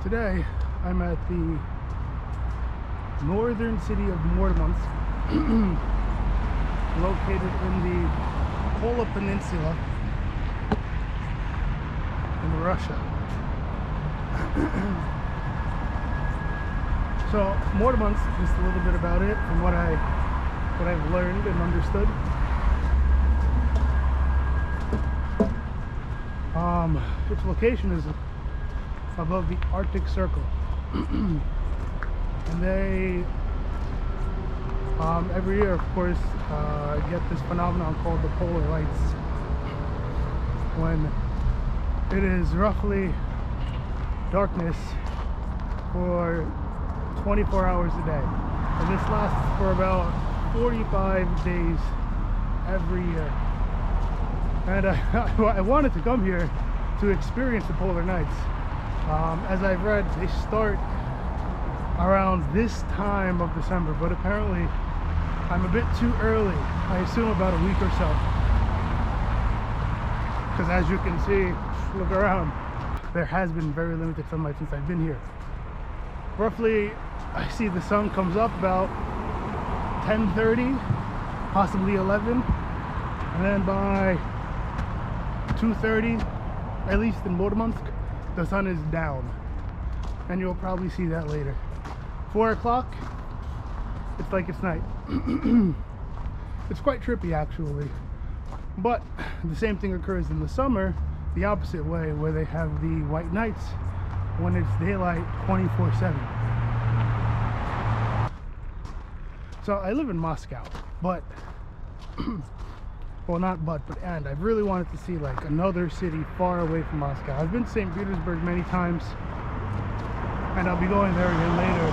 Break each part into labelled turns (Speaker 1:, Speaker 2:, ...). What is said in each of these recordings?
Speaker 1: Today I'm at the northern city of Murmansk, located in the Kola Peninsula in Russia. So Murmansk, just a little bit about it from what I've learned and understood. Its location is above the Arctic Circle, and they every year, of course, get this phenomenon called the polar lights, when it is roughly darkness for 24 hours a day, and this lasts for about 45 days every year. And I wanted to come here to experience the polar nights. As I've read, they start around this time of December, but apparently I'm a bit too early. I assume about a week or so, because as you can see, look around, there has been very limited sunlight since I've been here. Roughly, I see the sun comes up about 10:30, possibly 11, and then by 2:30, at least in Murmansk, the sun is down, and you'll probably see that later. 4 o'clock, it's like it's night. It's quite trippy, actually. But the same thing occurs in the summer, the opposite way, where they have the white nights when it's daylight 24/7. So I live in Moscow, but well, not but and I've really wanted to see like another city far away from Moscow. I've been to St. Petersburg many times, and I'll be going there again later,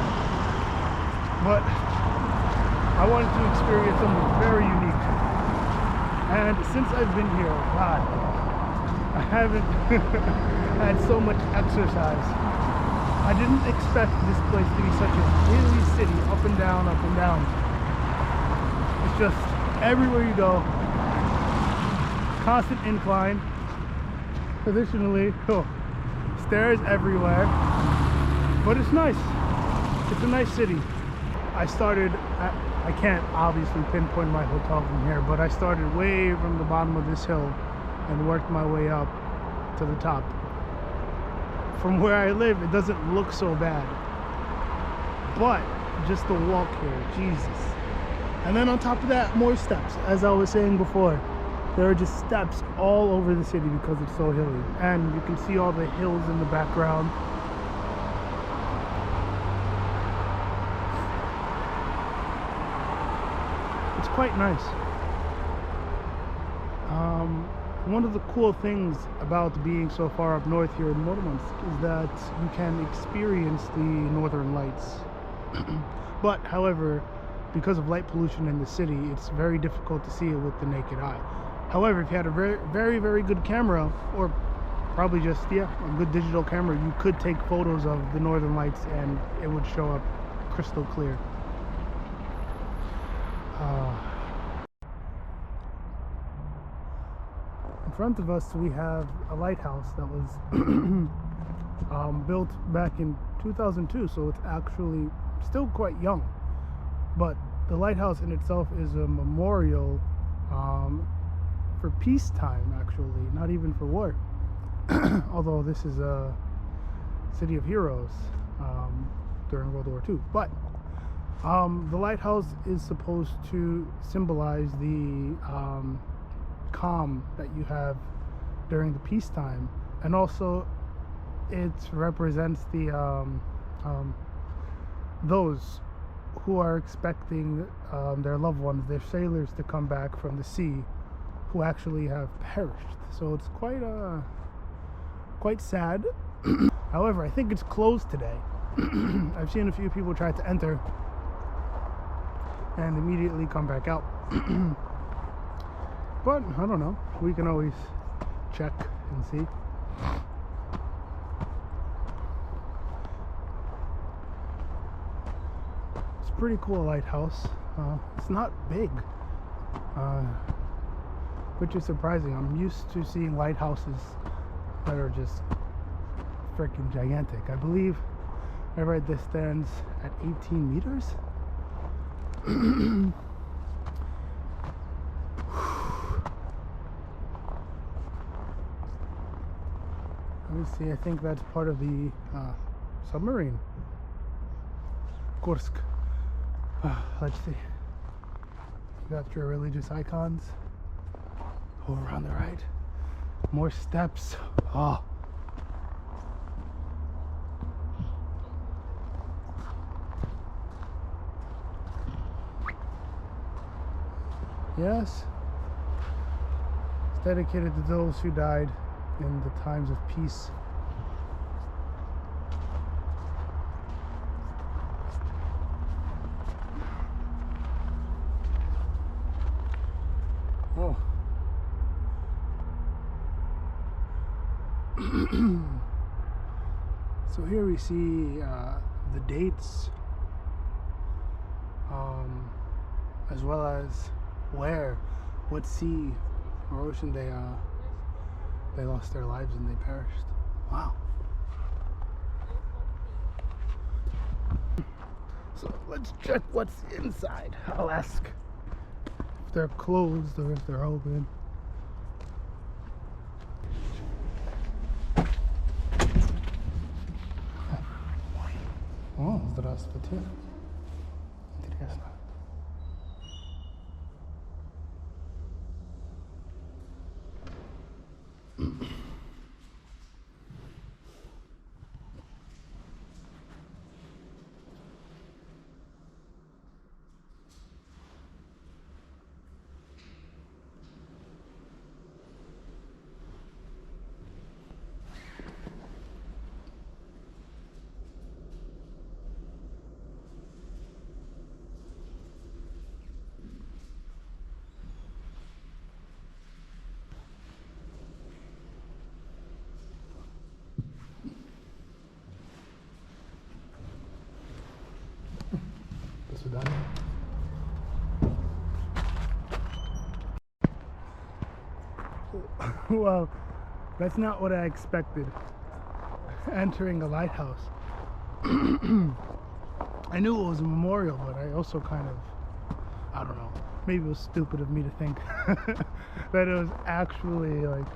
Speaker 1: but I wanted to experience something very unique. And since I've been here, God, I haven't had so much exercise. I didn't expect this place to be such a hilly city, up and down, up and down. It's just everywhere you go, constant incline, additionally, stairs everywhere, but it's nice. It's a nice city. I can't obviously pinpoint my hotel from here, but I started way from the bottom of this hill and worked my way up to the top. From where I live, it doesn't look so bad, but just the walk here, Jesus. And then on top of that, more steps. As I was saying before, there are just steps all over the city because it's so hilly, and you can see all the hills in the background. It's quite nice. One of the cool things about being so far up north here in Murmansk is that you can experience the northern lights. But however, because of light pollution in the city, it's very difficult to see it with the naked eye. However, if you had a very good camera, or probably just a good digital camera, you could take photos of the northern lights and it would show up crystal clear. In front of us we have a lighthouse that was built back in 2002, so it's actually still quite young. But the lighthouse in itself is a memorial for peacetime, actually, not even for war. Although this is a city of heroes during World War II. But the lighthouse is supposed to symbolize the calm that you have during the peacetime, and also it represents the those who are expecting their loved ones, their sailors, to come back from the sea, who actually have perished. So it's quite sad. However, I think it's closed today. I've seen a few people try to enter and immediately come back out. But I don't know, we can always check and see. It's a pretty cool lighthouse. It's not big, which is surprising. I'm used to seeing lighthouses that are just freaking gigantic. I believe I read this stands at 18 meters. Let me see, I think that's part of the submarine. Kursk. Let's see. You got your religious icons. Over on the right. More steps. Oh. Yes. It's dedicated to those who died in the times of peace. Oh. So here we see the dates, as well as what sea or ocean they lost their lives and they perished. Wow. So let's check what's inside. I'll ask if they're closed or if they're open. О, здравствуйте. Интересно. Well, that's not what I expected entering a lighthouse. I knew it was a memorial, but I also kind of, I don't know, maybe it was stupid of me to think that it was actually like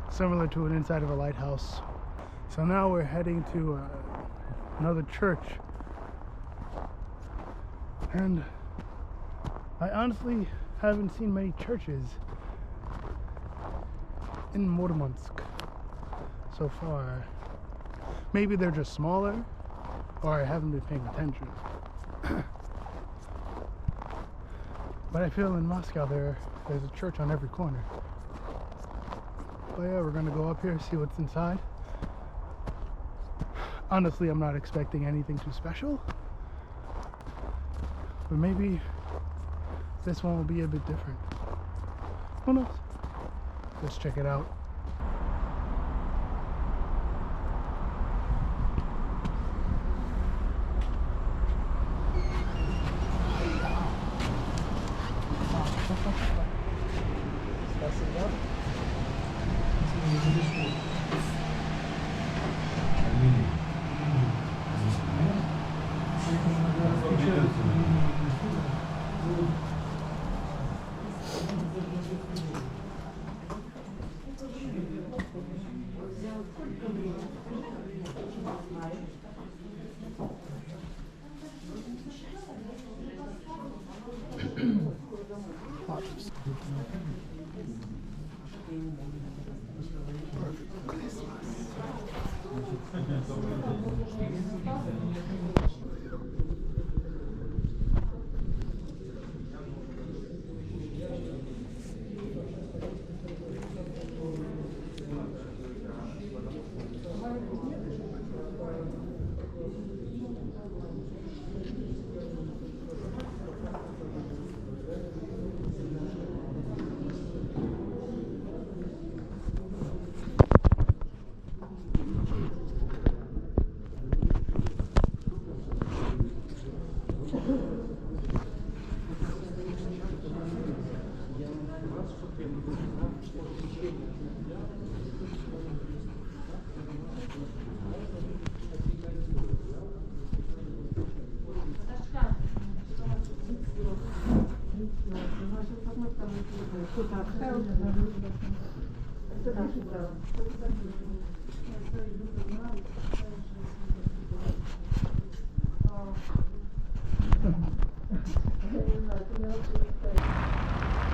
Speaker 1: similar to an inside of a lighthouse. So now we're heading to another church, and I honestly haven't seen many churches in Murmansk so far. Maybe they're just smaller, or I haven't been paying attention. But I feel in Moscow there's a church on every corner. But yeah, we're gonna go up here, see what's inside. Honestly, I'm not expecting anything too special, but maybe this one will be a bit different. Who knows? Let's check it out.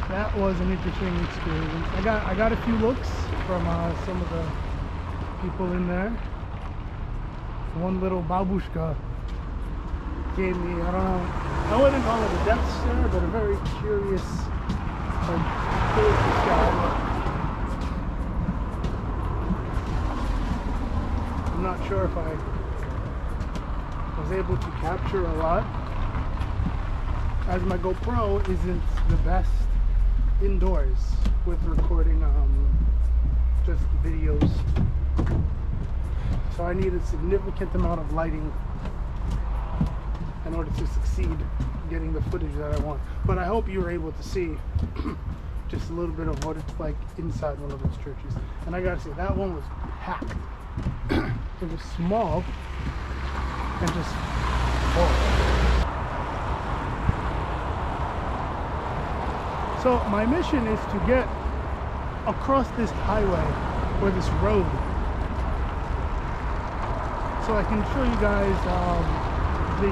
Speaker 1: That was an interesting experience. I got a few looks from some of the people in there. One little babushka gave me, I don't know, I wouldn't call it a death stare, but a very curious sky. I'm not sure if I was able to capture a lot, as my GoPro isn't the best indoors with recording just videos, so I need a significant amount of lighting in order to succeed getting the footage that I want. But I hope you were able to see just a little bit of what it's like inside one of those churches. And I gotta say, that one was packed. It was small and just full. So my mission is to get across this highway or this road so I can show you guys the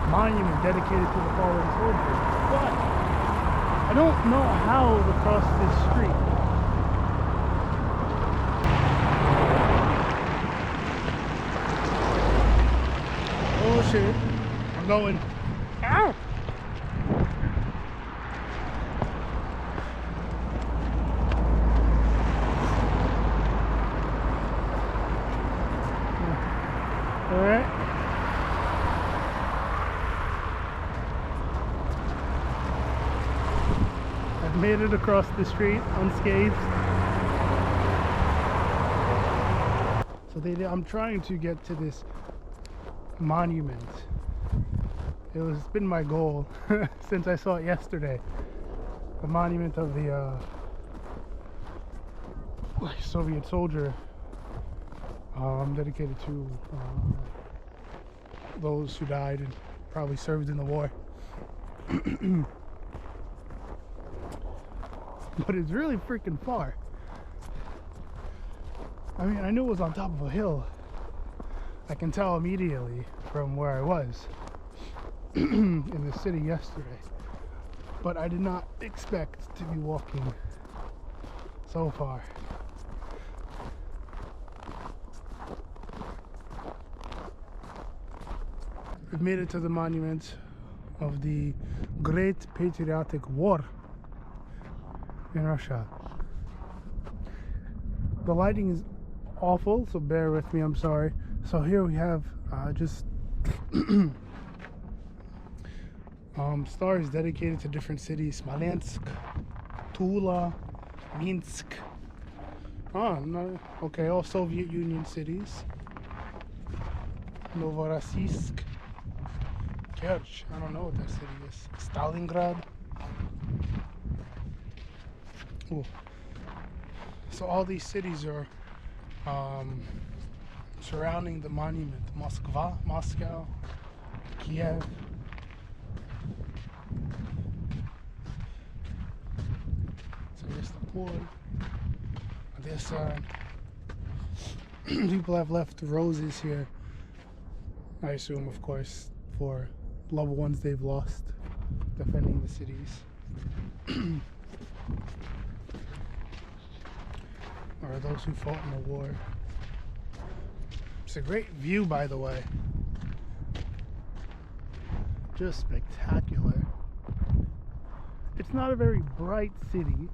Speaker 1: monument dedicated to the fallen soldiers. But I don't know how to cross this street. Oh shit, I'm going. Ow! Alright. I've made it across the street unscathed. So I'm trying to get to this monument. It's been my goal since I saw it yesterday. The monument of the Soviet soldier. Dedicated to those who died and probably served in the war. But it's really freaking far. I mean, I knew it was on top of a hill. I can tell immediately from where I was in the city yesterday. But I did not expect to be walking so far. We've made it to the monument of the Great Patriotic War in Russia. The lighting is awful, so bear with me, I'm sorry. So here we have just stars dedicated to different cities: Smolensk, Tula, Minsk. Oh, no, okay, all Soviet Union cities. Novorossiysk. Kerch, I don't know what that city is. Stalingrad. Ooh. So all these cities are surrounding the monument. Moscow, Kiev. So here's the port. On this side, people have left roses here. I assume, of course, for loved ones they've lost defending the cities. Or those who fought in the war. It's a great view, by the way. Just spectacular. It's not a very bright city.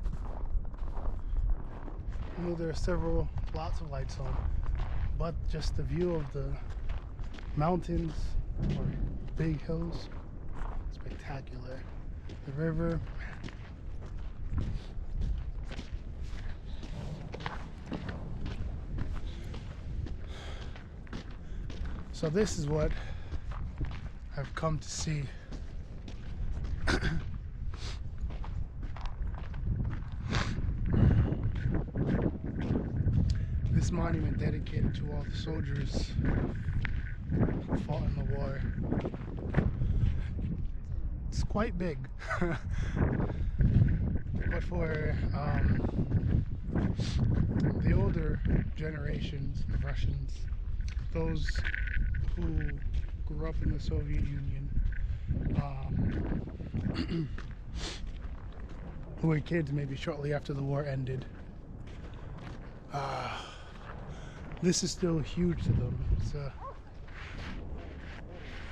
Speaker 1: I know there are lots of lights on, but just the view of the mountains or big hills, spectacular. The river, so this is what I've come to see. This monument dedicated to all the soldiers who fought in the war. It's quite big. But for the older generations of Russians, those who grew up in the Soviet Union, who were kids maybe shortly after the war ended, this is still huge to them.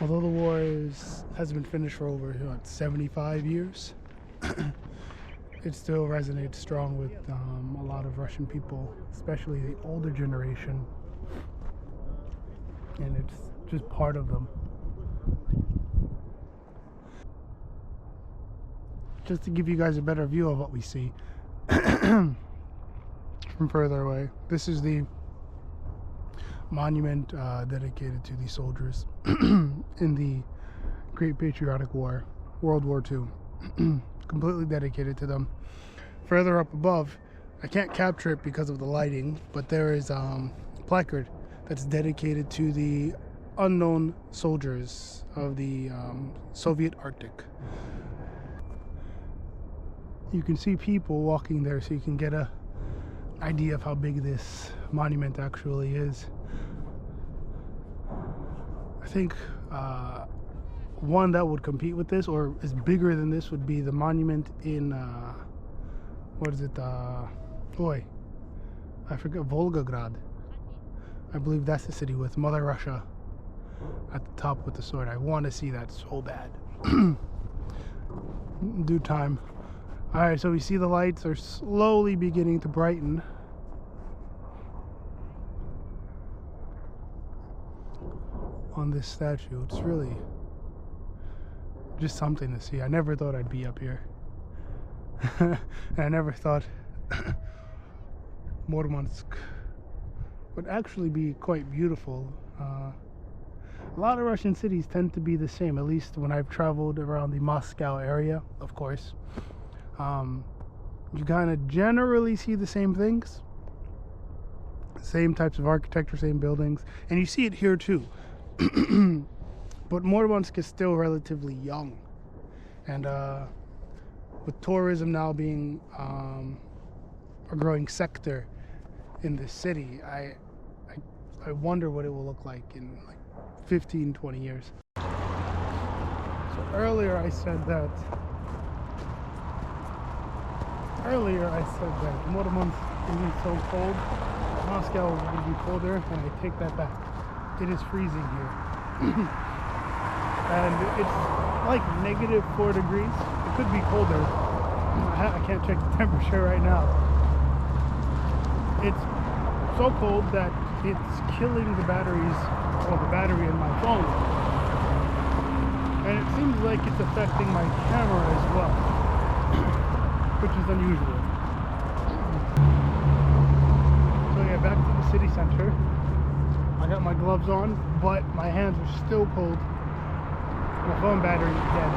Speaker 1: Although the war has been finished for over 75 years, it still resonates strong with a lot of Russian people, especially the older generation, and it's just part of them. Just to give you guys a better view of what we see from further away, this is the monument dedicated to the soldiers in the Great Patriotic War, World War II. Completely dedicated to them. Further up above, I can't capture it because of the lighting, but there is a placard that's dedicated to the unknown soldiers of the Soviet Arctic. You can see people walking there, so you can get an idea of how big this monument actually is. I think one that would compete with this, or is bigger than this, would be the monument in what is it? I forget. Volgograd. I believe that's the city with Mother Russia at the top with the sword. I want to see that so bad. Due time. All right, so we see the lights are slowly beginning to brighten. On this statue. It's really just something to see. I never thought I'd be up here. And I never thought Murmansk would actually be quite beautiful. A lot of Russian cities tend to be the same, at least when I've traveled around the Moscow area, of course. You kind of generally see the same things, same types of architecture, same buildings, and you see it here too. But Murmansk is still relatively young, and with tourism now being a growing sector in this city, I wonder what it will look like in like 15-20 years. So earlier I said that Murmansk isn't so cold. Moscow will be colder, and I take that back. It is freezing here. And it's like -4 degrees. It could be colder. I can't check the temperature right now. It's so cold that it's killing the batteries, or the battery in my phone. And it seems like it's affecting my camera as well, which is unusual. So yeah, back to the city center. I got my gloves on, but my hands are still cold. My phone battery is dead.